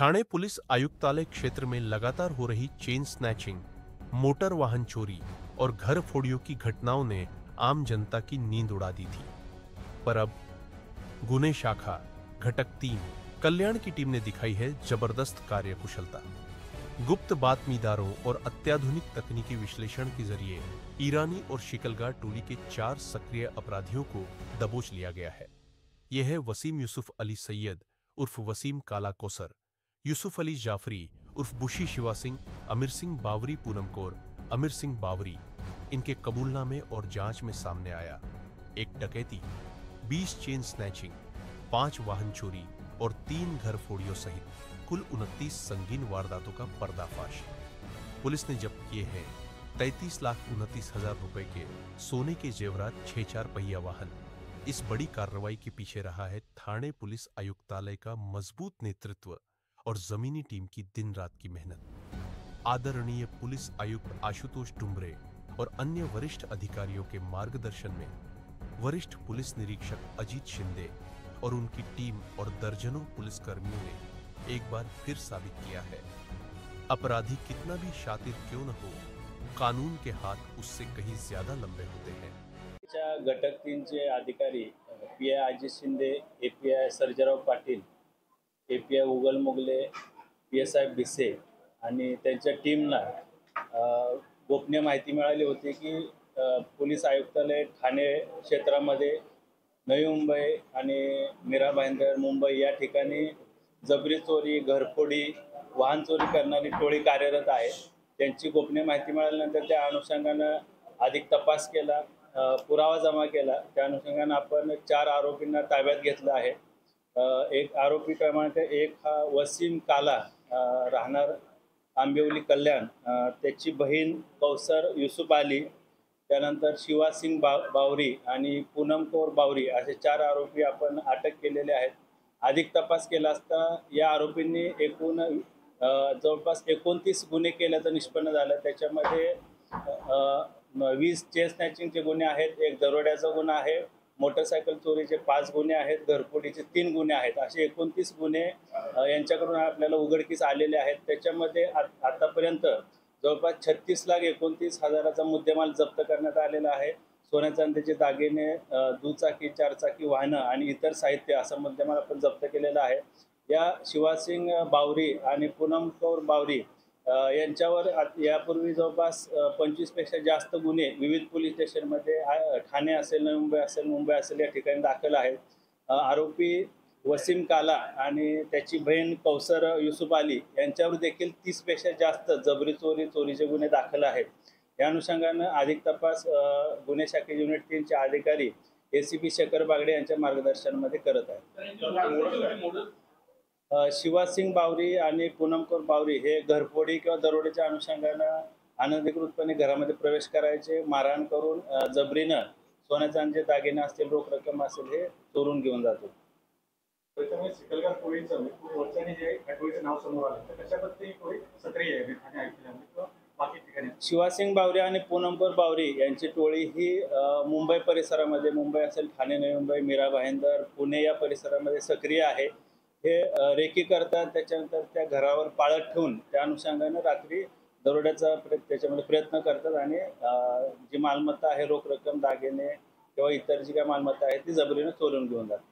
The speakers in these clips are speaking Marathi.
ठाणे पुलिस आयुक्तालय क्षेत्र में लगातार हो रही चेन स्नैचिंग, मोटर वाहन चोरी और घर फोड़ियों की घटनाओं ने आम जनता की नींद उड़ा दी थी। पर अब गुने शाखा घटक 3 कल्याण की टीम ने दिखाई है जबरदस्त कार्यकुशलता। गुप्त बातमीदारों और अत्याधुनिक तकनीकी विश्लेषण के जरिए ईरानी और शिकलगार टोली के 4 सक्रिय अपराधियों को दबोच लिया गया है। यह है वसीम यूसुफ अली सैयद उर्फ वसीम काला कोसर, यूसुफ अली जाफरी उर्फ बुशी शिवा सिंह, अमीर सिंह बावरी पूनमकोर, अमीर सिंह बावरी। इनके कबूलनामे और जांच में सामने आया एक डकैती, 20 चेन स्नैचिंग, 5 वाहन चोरी और 3 घर फोड़ियों सहित कुल 29 संगीन वारदातों का पर्दाफाश। पुलिस ने जब्त किए हैं 33,29,000 रुपए के सोने के जेवरात, 6 4 पहिया वाहन। इस बड़ी कार्रवाई के पीछे रहा है ठाणे पुलिस आयुक्तालय का मजबूत नेतृत्व और जमीनी टीम की दिन रात की मेहनत। आदरणीय पुलिस आयुक्त आशुतोष डुम्बरे और अन्य वरिष्ठ अधिकारियों के मार्गदर्शन में वरिष्ठ पुलिस निरीक्षक अजीत शिंदे और उनकी टीम और दर्जनों पुलिसकर्मियों ने एक बार फिर साबित किया है, अपराधी कितना भी शातिर क्यों न हो, कानून के हाथ उससे कहीं ज्यादा लंबे होते हैं। घटक 3 चे अधिकारी PI Ajit Shinde, API Sarjerao Patil, API उगल मोगले, पीएसआय भिसे आणि त्यांच्या टीमला गोपनीय माहिती मिळाली होती की पोलीस आयुक्तालय ठाणे क्षेत्रामध्ये नवी मुंबई आणि मीरा भाईंदर मुंबई या ठिकाणी जबरी चोरी, घरफोडी, वाहन चोरी करणारी टोळी कार्यरत आहे। त्यांची गोपनीय माहिती मिळाल्यानंतर त्या अनुषंगाने अधिक तपास केला, पुरावा जमा केला। त्या अनुषंगाने आपण 4 आरोपींना ताब्यात घेतलं आहे। एक आरोपी क्रमांक 1 हा वसीम काला, राहणार आंबिवली कल्याण, त्याची बहीण कौसर युसुफ अली, त्यानंतर शिवा सिंग बावरी आणि पूनम कौर बावरी असे 4 आरोपी आपण अटक केलेले आहेत। अधिक तपास केला असता या आरोपींनी एकूण जवळपास 29 गुन्हे केल्याचं निष्पन्न झालं। त्याच्यामध्ये 20 चेन स्नॅचिंगचे गुन्हे आहेत, एक दरोड्याचा गुन्हा आहे, मोटरसायकल चोरीचे 5 गुन्हे आहेत, घरफोडीचे 3 गुन्हे आहेत, असे 29 गुन्हे यांच्याकडून आपल्याला उघडकीस आलेले आहेत। त्याच्यामध्ये आतापर्यंत जवळपास 36,29,000चा मुद्देमाल जप्त करण्यात आलेला आहे। सोन्या चांदीचे दागिने, दुचाकी, 4 चाकी वाहनं आणि इतर साहित्य असा मुद्देमाल आपण जप्त केलेला आहे। या शिवासिंग बावरी आणि पूनम कौर बावरी यांच्यावर यापूर्वी जवळपास 25 पेक्षा जास्त गुन्हे विविध पोलीस स्टेशनमध्ये ठाणे असेल, नवी मुंबई असेल, मुंबई असेल या ठिकाणी दाखल आहेत। आरोपी वसीम काला आणि त्याची बहीण कौसर युसुफ अली यांच्यावर देखील 30 पेक्षा जास्त जबरी चोरी, चोरीचे गुन्हे दाखल आहेत। या अनुषंगाने अधिक तपास गुन्हे शाखे युनिट 3 चे अधिकारी एसीपी शेखर बागडे यांच्या मार्गदर्शनामध्ये करत आहेत। शिवा सिंग बावरी आणि पूनम कौर बावरी हे घरफोडी किंवा दरोड्याच्या अनुषंगाने अनधिकृतपणे घरामध्ये प्रवेश करायचे, मारहाण करून जबरीनं सोन्या चांदीचे दागिने असतील, रोख रक्कम असेल हे चोरून घेऊन जातो। त्याच्यामुळे शिकलगार टोळीचं खूप वर्षांनी जे टोळीचं नाव समोर आलं तर कशा पद्धतीने टोळी सक्रिय आहे ठाणे आयुक्तालयामध्ये किंवा बाकी ठिकाणी? शिवा सिंग बावरी आणि पूनम कौर बावरी यांची टोळी ही मुंबई परिसरामध्ये, मुंबई असेल, ठाणे, नवी मुंबई, मीरा भाईंदर, पुणे या परिसरामध्ये सक्रिय आहे। हे रेकी करतात, त्याच्यानंतर त्या घरावर पाळत ठेवून त्या अनुषंगाने रात्री दरोड्याचा त्याच्यामध्ये प्रयत्न करतात आणि जी मालमत्ता आहे, रोख रक्कम, दागिने किंवा इतर जी काही मालमत्ता आहे ती जबरीने चोरून घेऊन जातात।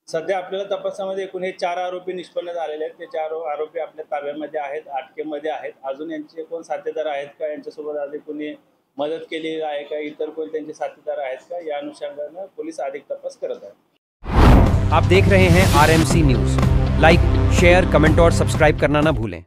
सध्या आपल्याला तपासामध्ये एकूण हे 4 आरोपी निष्पन्न झालेले आहेत। ते 4 आरोपी आपल्या ताब्यामध्ये आहेत, अटकेमध्ये आहेत। अजून यांचे कोण साथीदार आहेत का, यांच्यासोबत आधी कोणी मदत केली आहे का, इतर कोण त्यांचे साथीदार आहेत का, या अनुषंगाने पोलीस अधिक तपास करत आहेत। आप देख रहे हैं RMC news. Like, share, comment और सब्सक्राइब करना ना भूलें।